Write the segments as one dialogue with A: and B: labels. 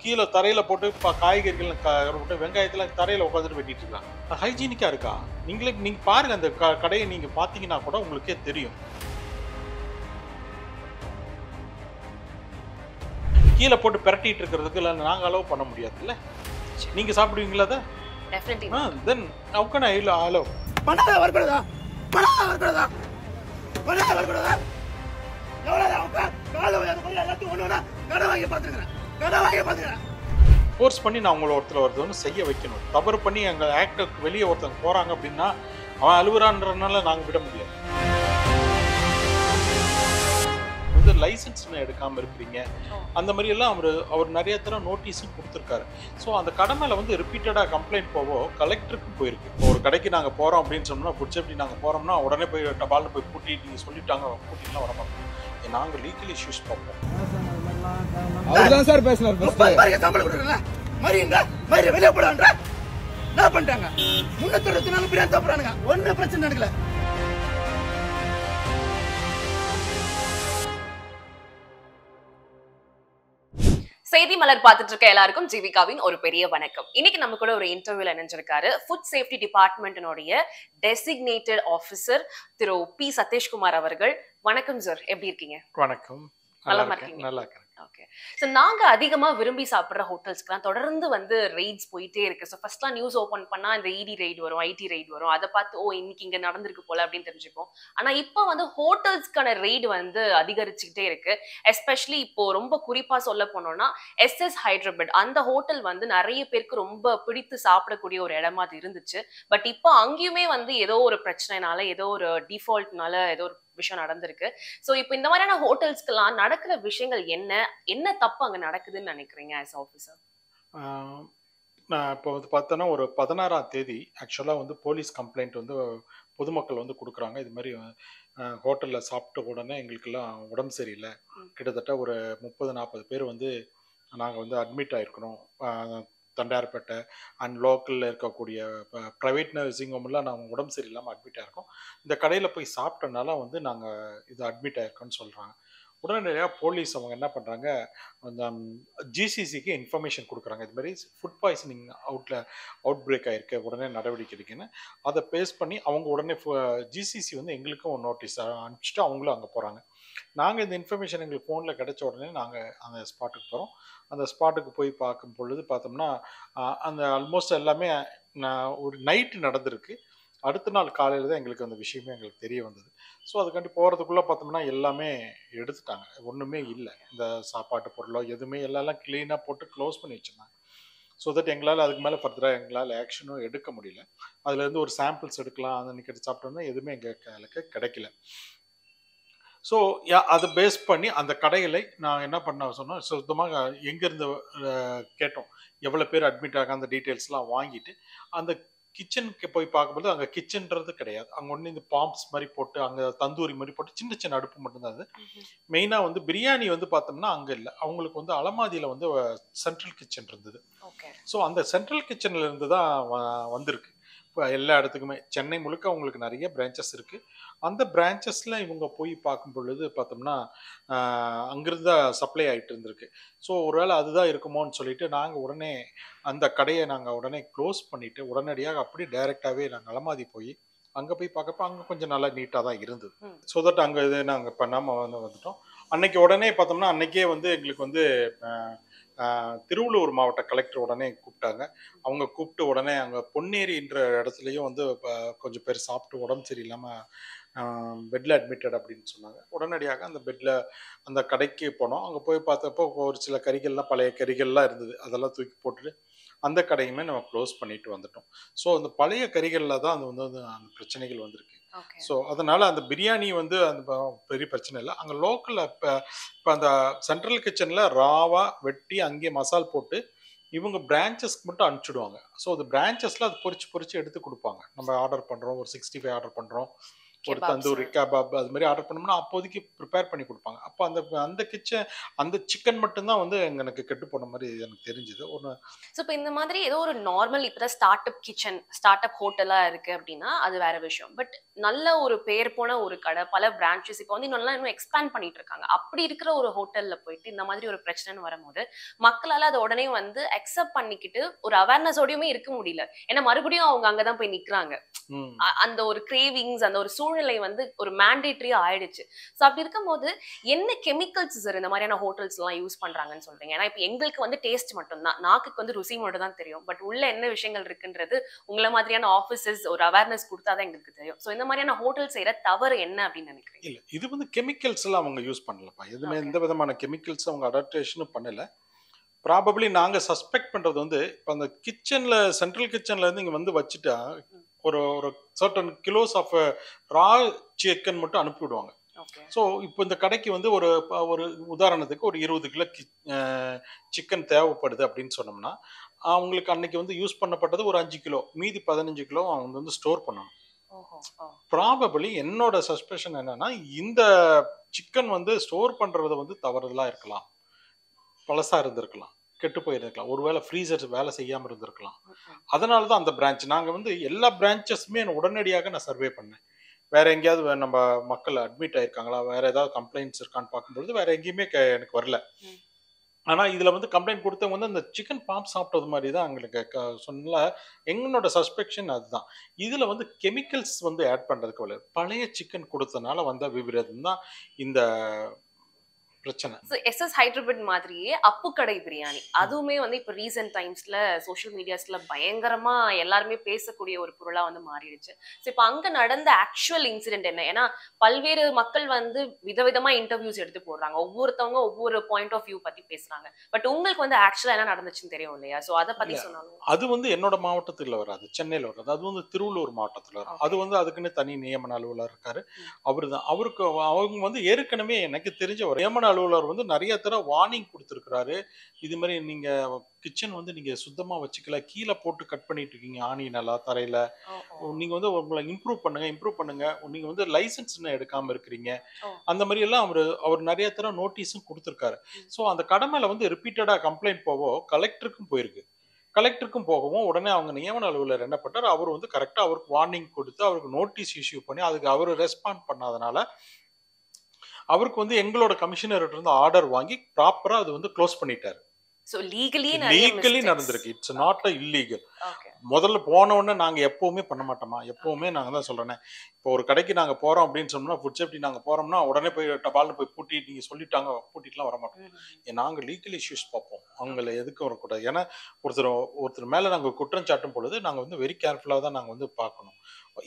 A: கீழே தரையில போட்டு காய்கறிகள் போட்டு வெங்காயத்தில் தரையில உட்காந்துட்டு வெட்டிட்டு இருக்காங்க. ஹைஜீனிக்கா இருக்கா? நீங்க பாருங்க அந்த கடையை நீங்க பாத்தீங்கன்னா கூட உங்களுக்கே தெரியும். கீழே போட்டு பிரட்டிட்டு இருக்கிறதுக்கு இல்லை நாங்க அலோவ் பண்ண முடியாதுல்ல. நீங்க சாப்பிடுவீங்களா அதை? தென் how can I allow?
B: பண்ணாத வரக்கூடாதா? பண்ணாத வரக்கூடாதா? பண்ணாத வரக்கூடாதா? எவ்வளவு காலை எல்லாத்தையும் ஒண்ணு ஒண்ணா கடை வாங்கி பார்த்துக்கிறேன். கடை வாங்கி பார்த்துக்கிறேன்.
A: ஃபோர்ஸ் பண்ணி நான் உங்களை ஒருத்தர் செய்ய வைக்கணும். தவறு பண்ணி எங்கள் ஆக்டருக்கு வெளியே ஒருத்தங்க போகிறாங்க அப்படின்னா அவன் அழுகுறான்றதுனால நாங்கள் விட முடியாது. வந்து லைசன்ஸ் எடுக்காமல் இருக்கிறீங்க அந்த மாதிரி எல்லாம் அவர் நிறைய தடவை நோட்டீஸும் கொடுத்துருக்காரு. ஸோ அந்த கடை மேலே ரிப்பீட்டடாக கம்ப்ளைண்ட் கலெக்டருக்கும் போயிருக்கு. இப்போ ஒரு கடைக்கு நாங்கள் போகிறோம் அப்படின்னு சொன்னோம்னா ஃபுட் சேஃப்டி நாங்கள் போகிறோம்னா உடனே போய் டபால்னு போய் கூட்டி நீங்கள் சொல்லிட்டாங்க கூட்டிலாம் வர மாட்டோம். நாங்கள் லீகல் இஷ்யூஸ் பார்ப்போம்.
C: அதுதான் சார் பேசலாம்.
B: சம்பளம் கொடுக்கல மரியுங்க மரி வெளியே போடான்ற என்ன பண்ணிட்டாங்க? 364 பிரியாணி சாப்பிடுறானுங்க. ஒன்னும் பிரச்சனை நடக்கல.
D: செய்தி மலர் பார்த்துட்டு இருக்க எல்லாருக்கும் ஜீவிகாவின் ஒரு பெரிய வணக்கம். இன்னைக்கு நம்ம கூட ஒரு இன்டர்வியூல இணைஞ்சிருக்காரு ஃபுட் சேஃப்டி டிபார்ட்மெண்ட்டினுடைய டெசிக்னேட்டட் ஆபீசர் திரு பி சதீஷ்குமார் அவர்கள். வணக்கம் சார், எப்படி இருக்கீங்க?
A: வணக்கம்,
D: நல்லா இருக்கீங்க?
A: நல்லா இருக்கேன்.
D: ஓகே. ஸோ நாங்க அதிகமா விரும்பி சாப்பிட்ற ஹோட்டல்ஸ்க்குலாம் தொடர்ந்து ரெய்ட்ஸ் போயிட்டே இருக்கு. ஸோ ஃபர்ஸ்ட்லாம் நியூஸ் ஓப்பன் பண்ணா இந்த இடி ரெய்ட் வரும், ஐடி ரெய்ட் வரும். அதை பார்த்து இன்னைக்கு இங்க நடந்திருக்கு போல அப்படின்னு தெரிஞ்சுப்போம். ஆனா இப்போ ஹோட்டல்ஸ்க்கான ரெய்டு அதிகரிச்சுக்கிட்டே இருக்கு. எஸ்பெஷலி இப்போ ரொம்ப குறிப்பா சொல்ல போனோம்னா SS ஹைதராபாத் அந்த ஹோட்டல் நிறைய பேருக்கு ரொம்ப பிடித்து சாப்பிடக்கூடிய ஒரு இடமா அது இருந்துச்சு. பட் இப்போ அங்கேயுமே ஏதோ ஒரு பிரச்சனைனால, ஏதோ ஒரு டிஃபால்ட்னால ஏதோ ஒரு விஷயம் நடந்திருக்கு. சோ இப்போ இந்த மாதிரியான ஹோட்டல்ஸ்க்கெல்லாம் நடக்கிற விஷயங்கள் என்ன தப்பு அங்க நடக்குதுன்னு நினைக்கிறீங்க ஆஸ் ஆஃபீஸர்?
A: நான் இப்போ பார்த்தோன்னா ஒரு 16ஆம் தேதி ஆக்சுவலாக போலீஸ் கம்ப்ளைண்ட் பொதுமக்கள் கொடுக்குறாங்க. இது மாதிரி ஹோட்டலில் சாப்பிட்ட உடனே எங்களுக்கெல்லாம் உடம்பு சரியில்லை, கிட்டத்தட்ட ஒரு 30-40 பேர் நாங்கள் அட்மிட் ஆகிருக்கிறோம். தண்டையார்பேட்டை அண்ட் லோக்கலில் இருக்கக்கூடிய ப்ரைவேட் நர்சிங் ஹோம்லாம் நாங்கள் உடம்பு சரியில்லாமல் அட்மிட் ஆகிருக்கோம். இந்த கடையில் போய் சாப்பிட்டனால நாங்கள் இது அட்மிட் ஆகிருக்கோன்னு சொல்கிறாங்க. உடனடியாக போலீஸ் அவங்க என்ன பண்ணுறாங்க, அந்த GCCக்கு இன்ஃபர்மேஷன் கொடுக்குறாங்க. இது மாதிரி ஃபுட் பாய்சனிங் அவுட் பிரேக் ஆகிருக்கு, உடனே நடவடிக்கை இருக்குன்னு. அதை பேஸ் பண்ணி அவங்க உடனே GCC எங்களுக்கும் ஒரு நோட்டீஸ் அனுப்பிச்சிட்டு அவங்களும் அங்கே போகிறாங்க. நாங்கள் இந்த இன்ஃபர்மேஷன் எங்களுக்கு ஃபோனில் கிடைச்ச உடனே நாங்கள் அந்த ஸ்பாட்டுக்கு போகிறோம். அந்த ஸ்பாட்டுக்கு போய் பார்க்கும் பொழுது பார்த்தோம்னா அந்த ஆல்மோஸ்ட் எல்லாமே ஒரு நைட்டு நடந்திருக்கு. அடுத்த நாள் காலையில் தான் எங்களுக்கு அந்த விஷயமே எங்களுக்கு தெரிய வந்தது. ஸோ அதுக்காண்டி போகிறதுக்குள்ளே பார்த்தோம்னா எல்லாமே எடுத்துட்டாங்க, ஒன்றுமே இல்லை. இந்த சாப்பாட்டு பொருளோ எதுவுமே எல்லாம் க்ளீனாக போட்டு க்ளோஸ் பண்ணி வச்சுருந்தாங்க. ஸோ தட் எங்களால் அதுக்கு மேலே ஃபர்தராக எங்களால் ஆக்ஷனும் எடுக்க முடியல. அதுலேருந்து ஒரு சாம்பிள்ஸ் எடுக்கலாம், அந்த அன்றைக்கி சாப்பிட்டோம்னா எதுவுமே எங்களுக்கு கிடைக்கல. ஸோ அதை பேஸ் பண்ணி அந்த கடைகளை நான் என்ன பண்ண சொன்னோம், சுத்தமாக எங்கேருந்து கேட்டோம் எவ்வளோ பேர் அட்மிட் ஆக அந்த டீட்டெயில்ஸ்லாம் வாங்கிட்டு அந்த கிச்சனுக்கு போய் பார்க்கும்போது அங்கே கிச்சன்றது கிடையாது. அங்கே இந்த பாம்ப்ஸ் மாதிரி போட்டு அங்கே தந்தூரி மாதிரி போட்டு சின்ன சின்ன அடுப்பு மட்டும்தான். அது மெயினாக பிரியாணி பார்த்தோம்னா அங்கே இல்லை. அவங்களுக்கு அலமாதியில் சென்ட்ரல் கிச்சன் இருந்தது. ஸோ அந்த சென்ட்ரல் கிச்சனில் இருந்து தான் வந்திருக்கு. இப்போ எல்லா இடத்துக்குமே சென்னை முழுக்க அவங்களுக்கு நிறைய பிரான்ச்சஸ் இருக்குது. அந்த பிரான்ச்சஸில் இவங்க போய் பார்க்கும் பொழுது பார்த்தோம்னா அங்கிருந்து சப்ளை ஆகிட்டு இருந்திருக்கு. ஸோ ஒருவேளை அதுதான் இருக்குமோன்னு சொல்லிட்டு நாங்கள் உடனே அந்த கடையை உடனே க்ளோஸ் பண்ணிவிட்டு உடனடியாக அப்படி டைரெக்டாகவே நாங்கள் அலமாதி போய் அங்கே போய் பார்க்கப்ப அங்கே கொஞ்சம் நல்லா நீட்டாக தான் இருந்தது. ஸோ தட் அங்கே இது நாங்கள் பண்ணாமல் வந்துட்டோம். அன்னைக்கு உடனே பார்த்தோம்னா அன்னைக்கே எங்களுக்கு திருவள்ளூர் மாவட்ட கலெக்டர் உடனே கூப்பிட்டாங்க. அவங்க கூப்பிட்டு உடனே அங்கே பொன்னேரின்ற இடத்துலையும் கொஞ்சம் பேர் சாப்பிட்டு உடம்பு சரியில்லாமல் பெட்டில் அட்மிட்டட் அப்படின்னு சொன்னாங்க. உடனடியாக அந்த பெட்டில் அந்த கடைக்கு போனோம். அங்கே போய் பார்த்தப்போ ஒரு சில கறிகள்லாம் பழைய கறிகள்லாம் இருந்தது. அதெல்லாம் தூக்கி போட்டுட்டு அந்த கடையுமே நம்ம க்ளோஸ் பண்ணிட்டு வந்துட்டோம். ஸோ அந்த பழைய கறிகளில் தான் அந்த பிரச்சனைகள் வந்திருக்கு. ஸோ அதனால அந்த பிரியாணி அந்த பெரிய பிரச்சனை இல்லை. அங்கே லோக்கலில் இப்போ அந்த சென்ட்ரல் கிச்சனில் ராவா வெட்டி அங்கேயே மசால் போட்டு இவங்க பிரான்ச்சஸ்க்கு மட்டும் அனுப்பிச்சுடுவாங்க. ஸோ அந்த பிரான்ச்சஸில் அது பொறிச்சு எடுத்து கொடுப்பாங்க. நம்ம ஆர்டர் பண்ணுறோம், ஒரு 65 ஆர்டர் பண்ணுறோம், ஒரு
D: Kebabs.
A: தந்தூரி கபாப் அது மாதிரி ஆர்டர் பண்ணோம்னா அப்போதைக்கு ப்ரிப்பேர் பண்ணி கொடுப்பாங்க. அப்போ அந்த அந்த கிச்சன் அந்த சிக்கன் மட்டும்தான் வந்து எனக்கு கெட்டு போன மாதிரி எனக்கு தெரிஞ்சுது. ஒன்று
D: ஸோ இப்போ இந்த மாதிரி ஏதோ ஒரு நார்மல் இப்பதான் start up kitchen start up ஹோட்டலா இருக்கு அப்படின்னா அது வேற விஷயம். பட் நல்ல ஒரு பேர் போன ஒரு கடை, பல பிரான்ச்சஸ் இப்போ வந்து இன்னும் எக்ஸ்பேண்ட் பண்ணிட்டு இருக்காங்க. அப்படி இருக்கிற ஒரு ஹோட்டல்ல போயிட்டு இந்த மாதிரி ஒரு பிரச்சனைன்னு வரும்போது மக்களால அதை உடனே வந்து அக்செப்ட் பண்ணிக்கிட்டு ஒரு அவேர்னஸோடயுமே இருக்க முடியல. ஏன்னா மறுபடியும் அவங்க அங்கதான் போய் நிக்கிறாங்க. அந்த ஒரு கிரேவிங்ஸ், அந்த ஒரு சூழ்நிலை வந்து ஒரு மேண்டேட்டரியா ஆயிடுச்சு. ஸோ அப்படி இருக்கும்போது என்ன கெமிக்கல்ஸ் சார் இந்த மாதிரியான ஹோட்டல்ஸ் எல்லாம் யூஸ் பண்றாங்கன்னு சொல்றீங்க? ஏன்னா இப்போ எங்களுக்கு வந்து டேஸ்ட் மட்டும்தான், நாக்குக்கு வந்து ருசி மட்டும் தான் தெரியும். பட் உள்ள என்ன விஷயங்கள் இருக்குன்றது உங்களை மாதிரியான ஆஃபீஸஸ் ஒரு அவேர்னஸ் கொடுத்தாதான் எங்களுக்கு தெரியும். ஸோ இந்த மாதிரியான ஹோட்டல் செய்யற தவறு என்ன அப்படின்னு நினைக்கிறீங்க?
A: இல்லை, இது வந்து கெமிக்கல்ஸ் எல்லாம் அவங்க யூஸ் பண்ணலப்பா. எதுவுமே எந்த விதமான கெமிக்கல்ஸ் அவங்க அடாப்டேஷனும் பண்ணல. ப்ராபப்ளி நாங்கள் சஸ்பெக்ட் பண்ணுறது வந்து இப்போ அந்த கிச்சனில் சென்ட்ரல் கிச்சனில் இருந்து இங்கே வந்து வச்சுட்டா ஒரு ஒரு certain kilos of raw chicken மட்டும் அனுப்பி விடுவாங்க. ஸோ இப்போ இந்த கடைக்கு வந்து ஒரு ஒரு உதாரணத்துக்கு ஒரு 20 கிலோ சிக்கன் தேவைப்படுது அப்படின்னு சொன்னோம்னா அவங்களுக்கு அன்னைக்கு வந்து யூஸ் பண்ணப்பட்டது ஒரு 5 கிலோ, மீதி 15 கிலோ அவங்க வந்து ஸ்டோர் பண்ணணும். ப்ராபபிளி என்னோட சஸ்பெஷன் என்னன்னா இந்த சிக்கன் வந்து ஸ்டோர் பண்றது வந்து தவறுதலா இருக்கலாம், பழசா இருந்திருக்கலாம், கெட்டு போயிருக்கலாம், ஒருவேளை ஃப்ரீசர் வேலை செய்யாம இருந்திருக்கலாம். அதனால தான் அந்த பிரான்ச் நாங்கள் வந்து எல்லா பிரான்ச்சஸுமே உடனடியாக நான் சர்வே பண்ணேன். வேற எங்கேயாவது நம்ம மக்கள் அட்மிட் ஆயிருக்காங்களா, வேற ஏதாவது கம்ப்ளைண்ட்ஸ் இருக்கான்னு பார்க்கும்பொழுது வேற எங்கேயுமே எனக்கு வரல. ஆனா இதுல வந்து கம்ப்ளைண்ட் கொடுத்தவங்க வந்து அந்த சிக்கன் பாப் சாப்பிட்டது மாதிரி தான் எங்களுக்கு சொன்ன எங்களோட சஸ்பெக்ஷன். அதுதான் இதுல வந்து கெமிக்கல்ஸ் வந்து ஆட் பண்றதுக்கு பழைய சிக்கன் கொடுத்தனால வந்த விபரீதம் தான் இந்த பிரச்சனை.
D: எஸ்எஸ் ஹைதராபாத் மாதிரியே அப்புக்கடை பிரியாணி அதுவுமே வந்து இப்போ ரீசெண்ட் டைம்ஸ்ல சோஷியல் மீடியாஸ்ல பயங்கரமா எல்லாருமே பேசக்கூடிய ஒரு பொருளா வந்து மாறிடுச்சு. ஸோ இப்போ அங்க நடந்த ஆக்சுவல் இன்சிடென்ட் என்ன? ஏன்னா பல்வேறு மக்கள் வந்து விதவிதமா இன்டர்வியூஸ் எடுத்து போடுறாங்க, ஒவ்வொருத்தவங்க ஒவ்வொரு பாயிண்ட் ஆஃப் வியூ பத்தி பேசுறாங்க. பட் உங்களுக்கு வந்து ஆக்சுவலா என்ன நடந்துச்சுன்னு தெரியும் இல்லையா? ஸோ அதை பத்தி சொன்னாலும்.
A: அது வந்து என்னோட மாவட்டத்தில் வராது, சென்னையில் வராது. அது வந்து திருவள்ளூர் மாவட்டத்தில் வரும். அது வந்து அதுக்குன்னு தனி நியமன அலுவலர் இருக்காரு. அவரு தான் அவருக்கு அவங்க வந்து ஏற்கனவே எனக்கு தெரிஞ்ச ஒரு நியமன அலுவலர் வந்து நிறைய தடவை வார்னிங் கொடுத்துருக்கிறாரு. இது மாதிரி நீங்க கிச்சன் வந்து நீங்க சுத்தமா வச்சுக்கல, கீழே போட்டு கட் பண்ணிட்டு இருக்கீங்க ஆணி நல்லா தரையில, நீங்க வந்து உங்களை இம்ப்ரூவ் பண்ணுங்க, நீங்க வந்து லைசன்ஸ் எடுக்காம இருக்கிறீங்க, அந்த மாதிரி எல்லாம் அவர் நிறைய தடவை நோட்டீஸும் கொடுத்துருக்காரு. ஸோ அந்த கடமையில வந்து ரிப்பீட்டடா கம்ப்ளைண்ட் போவோ கலெக்டருக்கும் போயிருக்கு. கலெக்டருக்கும் போகவும் உடனே அவங்க நியமன அலுவலர் என்ன பண்ணார், அவர் வந்து கரெக்டாக அவருக்கு வார்னிங் கொடுத்து அவருக்கு நோட்டீஸ் இஷ்யூ பண்ணி அதுக்கு அவர் ரெஸ்பாண்ட் பண்ணாதனால அவருக்கு வந்து எங்களோட கமிஷனர்கிட்ட இருந்து ஆர்டர் வாங்கி ப்ராப்பரா அது வந்து க்ளோஸ் பண்ணிட்டாரு. லீகலி நடந்திருக்கு. It's not a illegal. முதல்ல போன உடனே நாங்க எப்பவுமே பண்ண மாட்டோமா, எப்பவுமே நாங்க தான் சொல்றேன். இப்போ ஒரு கடைக்கு நாங்க போறோம் அப்படின்னு சொன்னோம்னா ஃபுட் சேஃப்டி நாங்க போறோம்னா உடனே போய் டபால்னு போய் பூட்டி நீங்க சொல்லிட்டாங்க பூட்டிட்டுலாம் வர மாட்டோம். நாங்க லீகல் இஷ்யூஸ் பார்ப்போம், அவங்கள எதுக்கும் வரக்கூடாது. ஏன்னா ஒருத்தர் மேல நாங்க குற்றம் சாட்டும் பொழுது நாங்க வந்து வெரி கேர்ஃபுல்லா தான் நாங்க வந்து பார்க்கணும்.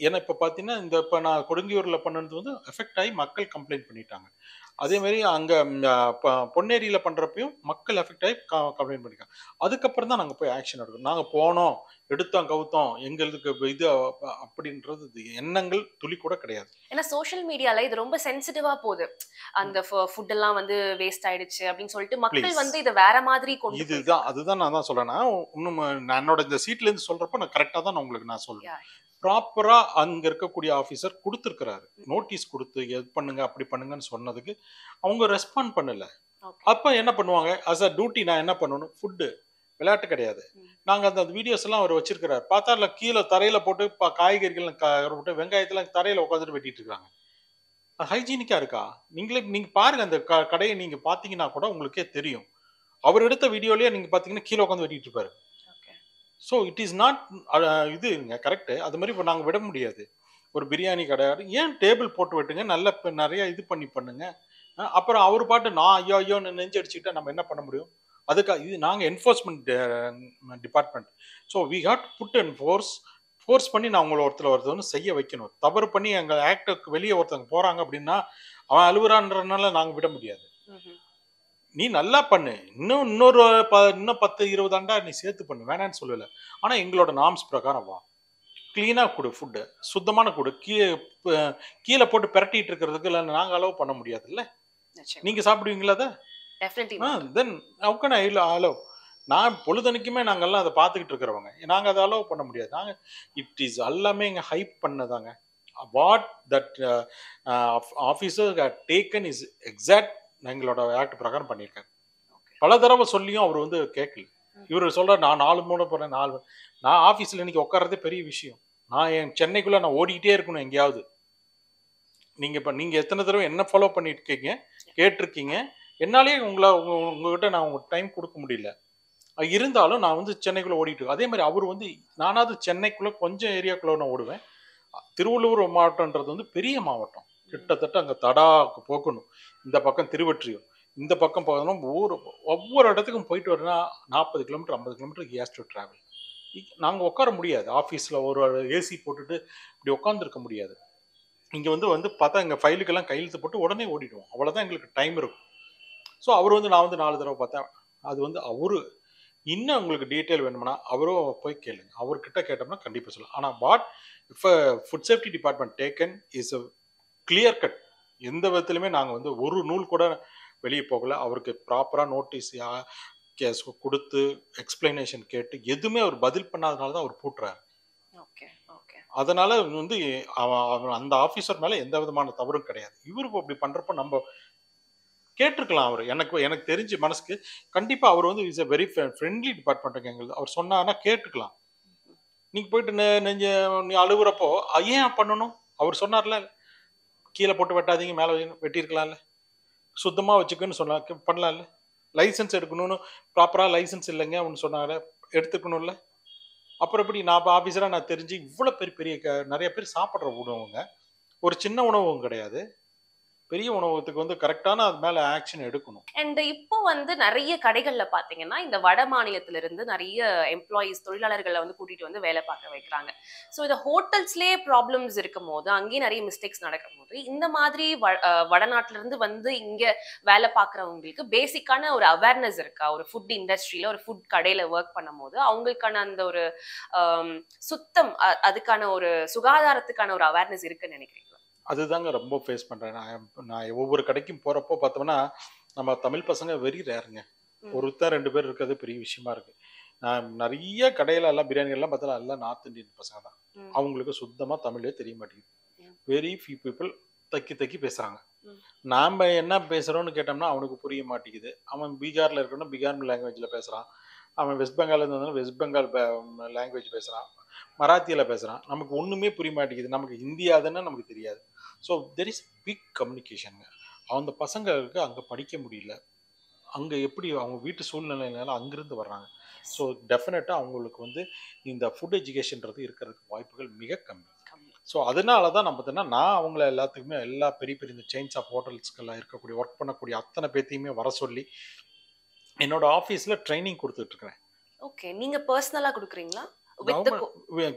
A: ஏன்னா இப்ப பாத்தீங்கன்னா இப்ப நான் கொடுங்கியூர்ல பண்ணது வந்து எஃபெக்ட் ஆகி மக்கள் கம்ப்ளைண்ட் பண்ணிட்டாங்க. அதே மாதிரி அங்க பொன்னேரியில பண்றப்பையும் மக்கள் எஃபெக்ட் ஆகி கம்ப்ளைண்ட் பண்ணிருக்காங்க. அதுக்கப்புறம் தான் நாங்க போய் ஆக்ஷன் எடுக்கணும். நாங்க போனோம், எடுத்தோம், கவுத்தோம், எங்களுக்கு இது அப்படின்றது எண்ணங்கள் துளி கூட கிடையாது.
D: ஏன்னா சோஷியல் மீடியால இது ரொம்ப சென்சிட்டிவா போகுது. அந்த ஃபுட் எல்லாம் வந்து வேஸ்ட் ஆயிடுச்சு அப்படின்னு சொல்லிட்டு மக்கள் வந்து இதை வேற மாதிரி கொண்டு
A: அதுதான் நான் தான் சொல்றேன். இன்னும் என்னோட இந்த சீட்ல இருந்து சொல்றப்ப நான் கரெக்டா தான் உங்களுக்கு நான் சொல்றேன். ப்ராப்பரா அங்க இருக்கக்கூடிய ஆபீசர் கொடுத்துருக்கிறாரு, நோட்டீஸ் கொடுத்து எது பண்ணுங்க அப்படி பண்ணுங்கன்னு சொன்னதுக்கு அவங்க ரெஸ்பாண்ட் பண்ணல. அப்ப என்ன பண்ணுவாங்க, அஸ் அ டியூட்டி நான் என்ன பண்ணணும், ஃபுட்டு விளையாட்டு கிடையாது. நாங்க அந்த வீடியோஸ் எல்லாம் அவர் வச்சிருக்கிறாரு. பார்த்தா கீழே தரையில போட்டு காய்கறிகள் போட்டு வெங்காயத்துல தரையில உட்காந்துட்டு வெட்டிட்டு இருக்காங்க. ஹைஜீனிக்கா இருக்கா? நீங்க பாருங்க அந்த கடையை நீங்க பாத்தீங்கன்னா கூட உங்களுக்கே தெரியும். அவர் எடுத்த வீடியோலயே நீங்க பாத்தீங்கன்னா கீழே உட்காந்து வெட்டிட்டு இருப்பாரு. ஸோ இட் இஸ் நாட் இதுங்க கரெக்டு. அது மாதிரி இப்போ நாங்கள் விட முடியாது. ஒரு பிரியாணி கடை ஏன் டேபிள் போட்டு விட்டுங்க, நல்ல நிறைய இது பண்ணுங்க. அப்புறம் அவர் பாட்டு நான் ஐயோன்னு நெஞ்சு அடிச்சுக்கிட்டா நம்ம என்ன பண்ண முடியும்? அதுக்கு இது நாங்கள் enforcement department. So we have to put and force பண்ணி நான் உங்களை ஒருத்தர் செய்ய வைக்கணும். தவறு பண்ணி எங்கள் ஆக்டுக்கு வெளியே ஒருத்தவங்க போகிறாங்க அப்படின்னா அவன் அழுகுறான்றனால நாங்கள் விட முடியாது. நீ நல்லா பண்ணு, இன்னும் 10-20 ஆண்டா நீ சேர்த்து பண்ணு, வேணான்னு சொல்லல. ஆனா எங்களோட நார்ம்ஸ் பிரகாரம் வா, கிளீனா கொடு, ஃபுட்டு சுத்தமான கொடு. கீழே போட்டு பிரட்டிட்டு இருக்கிறதுக்கு இல்லை நாங்க அலோவ் பண்ண முடியாதுல்ல. நீங்க சாப்பிடுவீங்களா அதை? Then how can I allow? நான் பொழுதனைக்குமே நாங்கெல்லாம் அதை பார்த்துக்கிட்டு இருக்கிறவங்க, நாங்க அதை அலோவ் பண்ண முடியாது. நாங்க இட் இஸ் எல்லாமே இங்க ஹைப் பண்ணதாங்க. What that officer taken is exact எங்களோட ஆக்ட் பிரகாரம் பண்ணியிருக்காரு. பல தடவை சொல்லியும் அவர் வந்து கேட்கல. இவர் சொல்ற நான் 4 மூணு போறேன் 4 நான் ஆஃபீஸில் இன்னைக்கு உட்கார்றதே பெரிய விஷயம். நான் என் சென்னைக்குள்ள நான் ஓடிக்கிட்டே இருக்கணும் எங்கேயாவது. நீங்க எத்தனை தடவை என்ன ஃபாலோ பண்ணிட்டு இருக்கீங்க, கேட்டிருக்கீங்க. என்னாலே உங்ககிட்ட நான் உங்க டைம் கொடுக்க முடியல. இருந்தாலும் நான் வந்து சென்னைக்குள்ள ஓடிட்டு இருக்கேன். அதே மாதிரி அவர் வந்து நானாவது சென்னைக்குள்ள கொஞ்சம் ஏரியாக்குள்ள நான் ஓடுவேன். திருவள்ளூர் மாவட்டம்ன்றது வந்து பெரிய மாவட்டம். கிட்டத்தட்ட அங்கே தடாக்கு போக்கணும். இந்த பக்கம் திருவொற்றியூர், இந்த பக்கம் போகணும். ஒவ்வொரு இடத்துக்கும் போயிட்டு வரனா 40 kilometre 50 kilometre has to travel. நாங்கள் உட்கார முடியாது. ஆஃபீஸில் ஒரு ஏசி போட்டுட்டு இப்படி உட்காந்துருக்க முடியாது. இங்கே வந்து பார்த்தா எங்கள் ஃபைலுக்கெல்லாம் கையெழுத்து போட்டு உடனே ஓடிடுவோம். அவ்வளோதான் எங்களுக்கு டைம் இருக்கும். ஸோ அவர் வந்து நான் வந்து 4 தடவை பார்த்தேன். அது வந்து அவரு இன்னும் உங்களுக்கு டீட்டெயில் வேணும்னா அவரும் போய் கேளுங்க. அவர்கிட்ட கேட்டோம்னா கண்டிப்பாக சொல்லலாம். ஆனால் what if food safety department taken is a clear cut. எந்த விதத்துலையுமே நாங்கள் வந்து ஒரு நூல் கூட வெளியே போகல. அவருக்கு ப்ராப்பராக நோட்டீஸ் கேஸ் கொடுத்து எக்ஸ்பிளனேஷன் கேட்டு எதுவுமே அவர் பதில் பண்ணாதனால தான் அவர் போட்டுறாரு. அதனால வந்து அந்த ஆஃபீஸர் மேலே எந்த விதமான தவறும் கிடையாது. இவருக்கு அப்படி பண்ணுறப்ப நம்ம கேட்டிருக்கலாம். அவர் எனக்கு தெரிஞ்ச மனசுக்கு கண்டிப்பா அவர் வந்து is a very friendly department. எங்களுக்கு அவர் சொன்னான்னா கேட்டுக்கலாம். நீங்க போயிட்டு நீ அழுகுறப்போ ஏன் பண்ணணும்? அவர் சொன்னார்ல, கீழே போட்டு வெட்டாதீங்க, மேலே வெட்டியிருக்கலாம்ல, சுத்தமா வச்சுக்கன்னு சொன்னா பண்ணலாம்ல. லைசன்ஸ் எடுக்கணும்னு ப்ராப்பரா லைசன்ஸ் இல்லைங்க அப்படின்னு சொன்னாரு, எடுத்துக்கணும்ல. அப்புறம் எப்படி நான் ஆஃபீஸரா நான் தெரிஞ்சு இவ்வளவு பெரிய நிறைய பேர் சாப்பிட்ற உணவுங்க, ஒரு சின்ன உணவும் கிடையாது. பெரிய உணவகத்துக்கு வந்து கரெக்டான அது மேல ஆக்ஷன் எடுக்கணும்.
D: அண்ட் இப்போ வந்து நிறைய கடைகள்ல பாத்தீங்கன்னா இந்த வட மாநிலத்தில இருந்து நிறைய எம்ப்ளாயிஸ் தொழிலாளர்களை வந்து கூட்டிட்டு வந்து வேலை பார்க்க வைக்கிறாங்க. ஸோ இந்த ஹோட்டல்ஸ்லேயே ப்ராப்ளம்ஸ் இருக்கும் போது, அங்கேயும் நிறைய மிஸ்டேக்ஸ் நடக்கும் போது, இந்த மாதிரி வடநாட்டுல இருந்து வந்து இங்க வேலை பார்க்குறவங்களுக்கு பேசிக்கான ஒரு அவேர்னஸ் இருக்கா? ஒரு ஃபுட் இண்டஸ்ட்ரியில ஒரு ஃபுட் கடையில ஒர்க் பண்ணும் போது அவங்களுக்கான அந்த ஒரு சுத்தம், அதுக்கான ஒரு சுகாதாரத்துக்கான ஒரு அவேர்னஸ் இருக்குன்னு நினைக்கிறீங்களா?
A: அதுதாங்க ரொம்ப ஃபேஸ் பண்றேன். நான் ஒவ்வொரு கடைக்கும் போறப்போ பார்த்தோம்னா நம்ம தமிழ் பசங்க வெரி ரேருங்க. ஒருத்தர் 2 பேர் இருக்கிறது பெரிய விஷயமா இருக்கு. நான் நிறைய கடையில எல்லாம் பிரியாணி எல்லாம் பார்த்தா எல்லாம் நார்த் இந்தியன் பசங்க தான். அவங்களுக்கு சுத்தமா தமிழே தெரிய மாட்டேங்குது. வெரி ஃபியூ பீப்புள் தக்கி பேசுறாங்க. நாம என்ன பேசுறோம்னு கேட்டோம்னா அவனுக்கு புரிய மாட்டேங்குது. அவன் பீகார்ல இருக்கணும், பீகார் லாங்குவேஜ்ல பேசுறான். அவன் வெஸ்ட் பெங்கால்ல இருந்தாலும் வெஸ்ட் பெங்கால் லாங்குவேஜ் பேசுறான், மராத்தியில பேசுறான். நமக்கு ஒண்ணுமே புரிய மாட்டேங்குது. நமக்கு ஹிந்தி அதுன்னு நமக்கு தெரியாது. ஸோ தெர் இஸ் பிக் கம்யூனிகேஷனுங்க. அந்த பசங்களுக்கு அங்கே படிக்க முடியல. அங்கே எப்படி அவங்க வீட்டு சூழ்நிலைனால அங்கிருந்து வர்றாங்க. ஸோ டெஃபினட்டாக அவங்களுக்கு வந்து இந்த ஃபுட் எஜுகேஷன்றது இருக்கிறதுக்கு வாய்ப்புகள் மிக கம்மி. ஸோ அதனால தான் நான் அவங்கள எல்லாத்துக்குமே எல்லா பெரிய இந்த செயின்ஸ் ஆஃப் ஹோட்டல்ஸ்கெல்லாம் இருக்கக்கூடிய ஒர்க் பண்ணக்கூடிய அத்தனை பேர்த்தையுமே வர சொல்லி என்னோட ஆஃபீஸில் ட்ரைனிங் கொடுத்துட்ருக்கிறேன்.
D: ஓகே, நீங்கள் பர்சனலாக கொடுக்குறீங்களா?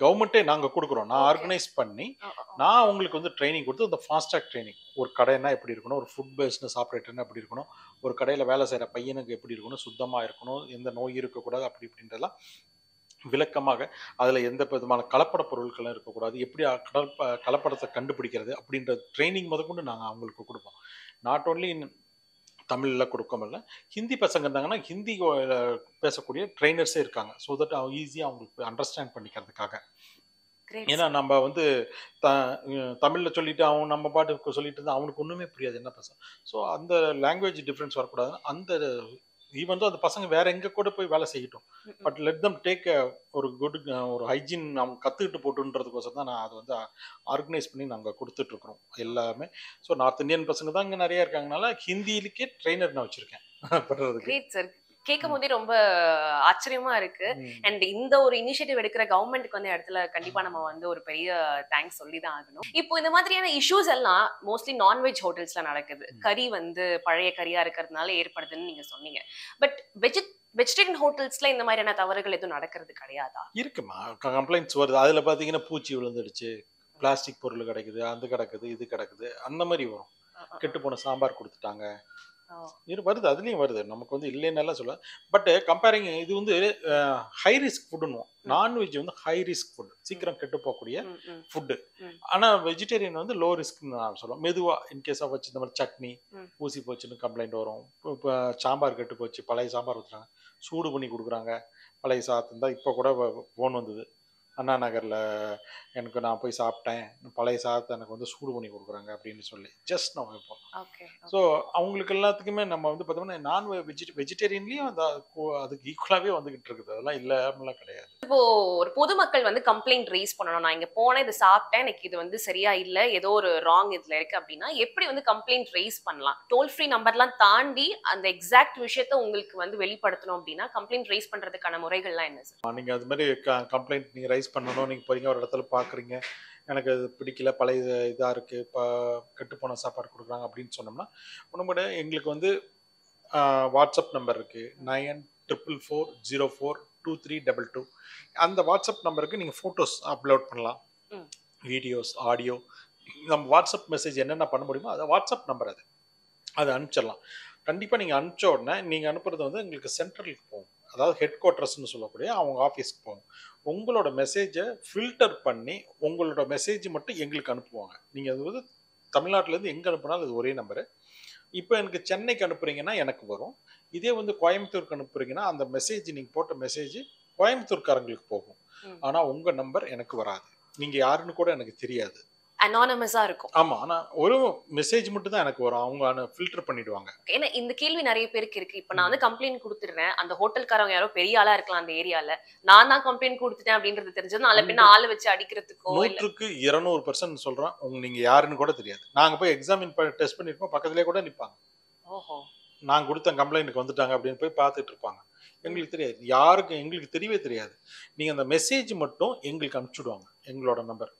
A: கவர்மெண்ட்டே நாங்கள் கொடுக்குறோம். நான் ஆர்கனைஸ் பண்ணி நான் அவங்களுக்கு வந்து ட்ரைனிங் கொடுத்து அந்த ஃபாஸ்ட் ட்ராக் ட்ரைனிங். ஒரு கடைன்னா எப்படி இருக்கணும், ஒரு ஃபுட் பிஸ்னஸ் ஆப்ரேட்டர்னா எப்படி இருக்கணும், ஒரு கடையில் வேலை செய்கிற பையனுக்கு எப்படி இருக்கணும், சுத்தமாக இருக்கணும், எந்த நோய் இருக்கக்கூடாது, அப்படி இப்படின்றதெல்லாம் விளக்கமாக, அதில் எந்த விதமான கலப்பட பொருட்களும் இருக்கக்கூடாது, எப்படி கலப்படத்தை கண்டுபிடிக்கிறது அப்படின்ற ட்ரைனிங் முதற்கொண்டு நாங்கள் அவங்களுக்கு கொடுப்போம். நாட் ஓன்லி தமிழில் கொடுக்கமில்ல, ஹிந்தி பசங்க இருந்தாங்கன்னா ஹிந்தி பேசக்கூடிய ட்ரைனர்ஸே இருக்காங்க. ஸோ தட் ஈஸியாக அவங்களுக்கு அண்டர்ஸ்டாண்ட் பண்ணிக்கிறதுக்காக. ஏன்னா நம்ம வந்து தமிழில் சொல்லிட்டு அவன் நம்ம பாட்டுக்கு சொல்லிட்டு இருந்தால் அவனுக்கு ஒன்றுமே புரியாது என்ன பேச. ஸோ அந்த லாங்குவேஜ் டிஃப்ரென்ஸ் வரக்கூடாது. அந்த ஈவன் தான் அந்த பசங்க வேற எங்கே கூட போய் வேலை செய்யட்டும், பட் லெட் தம் டேக் ஒரு குட் ஒரு ஹைஜீன் அவங்க கற்றுக்கிட்டு போட்டுன்றதுக்கோசம் தான் நான் அதை வந்து ஆர்கனைஸ் பண்ணி நாங்கள் கொடுத்துட்ருக்குறோம் எல்லாமே. ஸோ நார்த் இந்தியன் பசங்க தான் இங்கே நிறைய இருக்காங்கனால ஹிந்தியிலுக்கே ட்ரெயினர் நான் வச்சுருக்கேன் பண்றதுக்கு.
D: கேட்கும் போதே ரொம்ப ஆச்சரியமா இருக்கு. அண்ட் இந்த ஒரு இனிஷியேட்டிவ் எடுக்கிற கவர்மெண்ட்டுக்கு வந்து இடத்துல கண்டிப்பா நம்ம வந்து ஒரு பெரிய தேங்க்ஸ் சொல்லி தான் ஆகணும். இப்போ இந்த மாதிரியான இஷ்யூஸ் எல்லாம் மோஸ்ட்லி நான்வெஜ் ஹோட்டல்ஸ்ல நடக்குது. கறி வந்து பழைய கறியா இருக்கிறதுனால ஏற்படுதுன்னு நீங்க சொன்னீங்க. பட் வெஜிடேரியன் ஹோட்டல்ஸ்ல இந்த மாதிரியான தவறுகள் எதுவும் நடக்கிறது கிடையாதா?
A: இருக்குமா, கம்ப்ளைண்ட்ஸ் வருது. அதுல பாத்தீங்கன்னா பூச்சி விழுந்துடுச்சு, பிளாஸ்டிக் பொருள் கிடைக்குது, அது கிடக்குது, இது கிடக்குது, அந்த மாதிரி வரும். கெட்டு போன சாம்பார் கொடுத்துட்டாங்க, வருது, அதுலயும் வருது. நமக்கு வந்து இல்லைன்னு சொல்ல. பட் கம்பேரிங் இது வந்து ஹை ரிஸ்க் ஃபுட்டுன்னு. நான்வெஜ் வந்து ஹை ரிஸ்க் ஃபுட், சீக்கிரம் கெட்டு போகக்கூடிய ஃபுட்டு. ஆனா வெஜிடேரியன் வந்து லோ ரிஸ்க்னு நான் சொல்லுவேன். மெதுவா இன்கேஸ் ஆஃப் வச்சு இந்த மாதிரி சட்னி ஊசி போச்சுன்னு கம்ப்ளைண்ட் வரும். இப்போ சாம்பார் கெட்டு போச்சு, பழைய சாம்பார் ஊற்றுறாங்க, சூடு பண்ணி கொடுக்குறாங்க, பழைய சாதம் தான். இப்போ கூட ஃபோன் வந்தது, அண்ணா நகரில் எனக்கு நான் போய் சாப்பிட்டேன், பழைய சாதத்தை எனக்கு வந்து சூடு பண்ணி கொடுக்குறாங்க அப்படின்னு சொல்லி ஜஸ்ட் நம்ம வைப்போம்.
D: ஓகே.
A: ஸோ அவங்களுக்கு எல்லாத்துக்குமே நம்ம வந்து பார்த்தோம்னா வெஜிடேரியன்லேயும் அதுக்கு ஈக்குவலாகவே வந்துகிட்டு இருக்குது. அதெல்லாம் இல்லாமலாம் கிடையாது.
D: இப்போ ஒரு பொதுமக்கள் வந்து கம்ப்ளைண்ட் ரைஸ் பண்ணணும், நான் இங்க போனேன், இது சாப்பிட்டேன், எனக்கு இது வந்து சரியா இல்ல, ஏதோ ஒரு ராங் இதுல இருக்கு அப்படின்னா எப்படி வந்து கம்ப்ளைண்ட் ரைஸ் பண்ணலாம்? டோல் ஃப்ரீ நம்பர்லாம் தாண்டி அந்த எக்ஸாக்ட் விஷயத்த உங்களுக்கு வந்து வெளிப்படுத்தணும் அப்படின்னா கம்ப்ளைண்ட் ரைஸ் பண்றதுக்கான முறைகள்லாம் என்ன சார்?
A: நீங்கள் அது மாதிரி கம்ப்ளைண்ட் நீங்கள் ரைஸ் பண்ணணும். நீங்கள் போறீங்க ஒரு இடத்துல பார்க்குறீங்க, எனக்கு அது பிடிக்கல, பழைய இதாக இருக்குது, இப்போ கெட்டுப்போன சாப்பாடு கொடுக்குறாங்க அப்படின்னு சொன்னோம்னா, ஒன்று எங்களுக்கு வந்து வாட்ஸ்அப் நம்பர் இருக்குது 9444042322. அந்த வாட்ஸ்அப் நம்பருக்கு நீங்கள் ஃபோட்டோஸ் அப்லோட் பண்ணலாம்,
D: ம்.
A: Videos, audio. நம்ம வாட்ஸ்அப் மெசேஜ் என்னென்ன பண்ண முடியுமோ அது வாட்ஸ்அப் நம்பர் அது அனுப்பிச்சிடலாம். கண்டிப்பாக நீங்கள் அனுப்பிச்ச உடனே நீங்கள் அனுப்புறது வந்து எங்களுக்கு சென்ட்ரலுக்கு போகும், அதாவது ஹெட் குவார்ட்டர்ஸ்னு சொல்லக்கூடிய அவங்க ஆஃபீஸ்க்கு போகும். உங்களோட மெசேஜை ஃபில்டர் பண்ணி உங்களோட மெசேஜ் மட்டும் எங்களுக்கு அனுப்புவாங்க. நீங்கள் அது வந்து தமிழ்நாட்டிலேருந்து எங்கே அனுப்புனாலும் அது ஒரே நம்பரு. இப்போ எனக்கு சென்னைக்கு அனுப்புறீங்கன்னா எனக்கு வரும். இதே வந்து கோயம்புத்தூருக்கு அனுப்புறீங்கன்னா அந்த மெசேஜ், நீங்கள் போட்ட மெசேஜ் கோயம்புத்தூர்காரங்களுக்கு போகும்.
D: ம்.
A: ஆனால் உங்கள் நம்பர் எனக்கு வராது. நீங்கள் யாருன்னு கூட எனக்கு தெரியாது.
D: அனானமஸா இருக்கும்.
A: ஆமாம், ஆனால் ஒரு மெசேஜ் மட்டும் தான் எனக்கு வரும். அவங்க ஃபில்டர் பண்ணிடுவாங்க.
D: ஏன்னா இந்த கேள்வி நிறைய பேருக்கு இருக்கு. இப்ப நான் வந்து கம்ப்ளைண்ட் கொடுத்துடுறேன், அந்த ஹோட்டல்காரங்க யாரோ பெரிய ஆளா இருக்கலாம் அந்த ஏரியால, நான் தான் கம்ப்ளைண்ட் கொடுத்துட்டேன் அப்படின்றது தெரிஞ்சது நாளை பின்ன ஆளை வச்சு அடிக்கிறதுக்கோ இல்ல
A: 100க்கு 200% சொல்கிறேன், நீங்கள் யாருன்னு கூட தெரியாது. நாங்கள் போய் எக்ஸாமின் டெஸ்ட் பண்ணியிருப்போம், பக்கத்துலேயே கூட நிற்பாங்க.
D: ஓஹோ
A: நான் கொடுத்த கம்ப்ளைண்ட்டுக்கு வந்துட்டாங்க அப்படின்னு போய் பார்த்துட்டு இருப்பாங்க. எங்களுக்கு தெரியாது, யாருக்கும் எங்களுக்கு தெரியவே தெரியாது. நீங்கள் அந்த மெசேஜ் மட்டும் எங்களுக்கு அனுப்பிச்சுடுவாங்க, எங்களோட நம்பர்.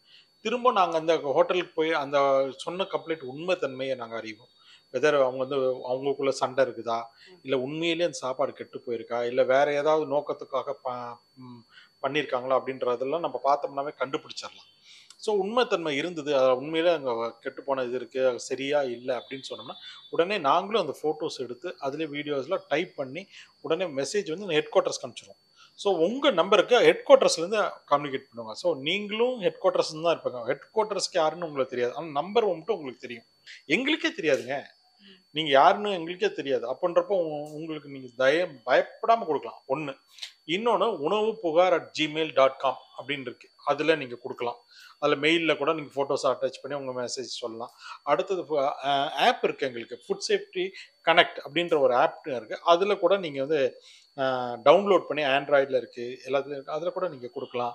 A: திரும்ப நாங்கள் அந்த ஹோட்டலுக்கு போய் அந்த சொன்ன கம்ப்ளைண்ட் உண்மை தன்மையை நாங்கள் அறிவோம். வெதர் அவங்க வந்து அவங்களுக்குள்ள சண்டை இருக்குதா, இல்லை உண்மையிலேயே அந்த சாப்பாடு கெட்டு போயிருக்கா, இல்லை வேற ஏதாவது நோக்கத்துக்காக பண்ணியிருக்காங்களா அப்படின்றதெல்லாம் நம்ம பார்த்தோம்னாவே கண்டுபிடிச்சிடலாம். ஸோ உண்மைத்தன்மை இருந்தது, உண்மையிலே அங்கே கெட்டு போன இது இருக்குது, அது சரியா இல்லை அப்படின்னு சொன்னோம்னா உடனே நாங்களும் அந்த ஃபோட்டோஸ் எடுத்து அதிலே வீடியோஸ்லாம் டைப் பண்ணி உடனே மெசேஜ் வந்து ஹெட் குவார்ட்டர்ஸ்க்கு அனுப்பிச்சிடுவோம். ஸோ உங்கள் நம்பருக்கு ஹெட் குவார்ட்டர்ஸ்லேருந்து கம்யூனிகேட் பண்ணுவாங்க. ஸோ நீங்களும் ஹெட் குவார்ட்டர்ஸ் தான் இருப்பாங்க. ஹெட் குவார்ட்டர்ஸ்க்கு யாருன்னு உங்களுக்கு தெரியாது, ஆனால் நம்பர் மட்டும் உங்களுக்கு தெரியும். எங்களுக்கே தெரியாதுங்க, நீங்கள் யாருன்னு எங்களுக்கே தெரியாது. அப்படின்றப்போ உங்களுக்கு நீங்கள் பயப்படாமல் கொடுக்கலாம் ஒன்று. இன்னொன்று உணவு புகார் @gmail.com அப்படின்னு இருக்கு, அதில் நீங்கள் கொடுக்கலாம். அதில் மெயிலில் கூட நீங்கள் ஃபோட்டோஸ் அட்டாச் பண்ணி உங்கள் மெசேஜ் சொல்லலாம். அடுத்தது ஆப் இருக்குது எங்களுக்கு, ஃபுட் சேஃப்டி கனெக்ட் அப்படின்ற ஒரு ஆப் இருக்குது. அதில் கூட நீங்கள் வந்து டவுன்லோட் பண்ணி ஆண்ட்ராய்டில் இருக்குது, எல்லாத்துலையும் இருக்குது, அதில் கூட நீங்கள் கொடுக்கலாம்.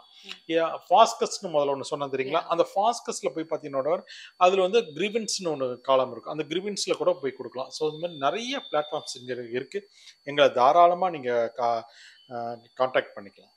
A: ஃபாஸ்கஸ்ட்னு முதல்ல ஒன்று சொன்னது தெரியுங்களா, அந்த ஃபாஸ்கஸில் போய் பார்த்தீங்கன்னா அதில் வந்து கிரிவன்ஸ்னு ஒன்று காலம் இருக்கும், அந்த கிரிவன்ஸில் கூட போய் கொடுக்கலாம். ஸோ இந்த மாதிரி நிறைய பிளாட்ஃபார்ம்ஸ் இங்கே இருக்குது. எங்களை தாராளமாக நீங்கள் கான்டாக்ட் பண்ணிக்கலாம்.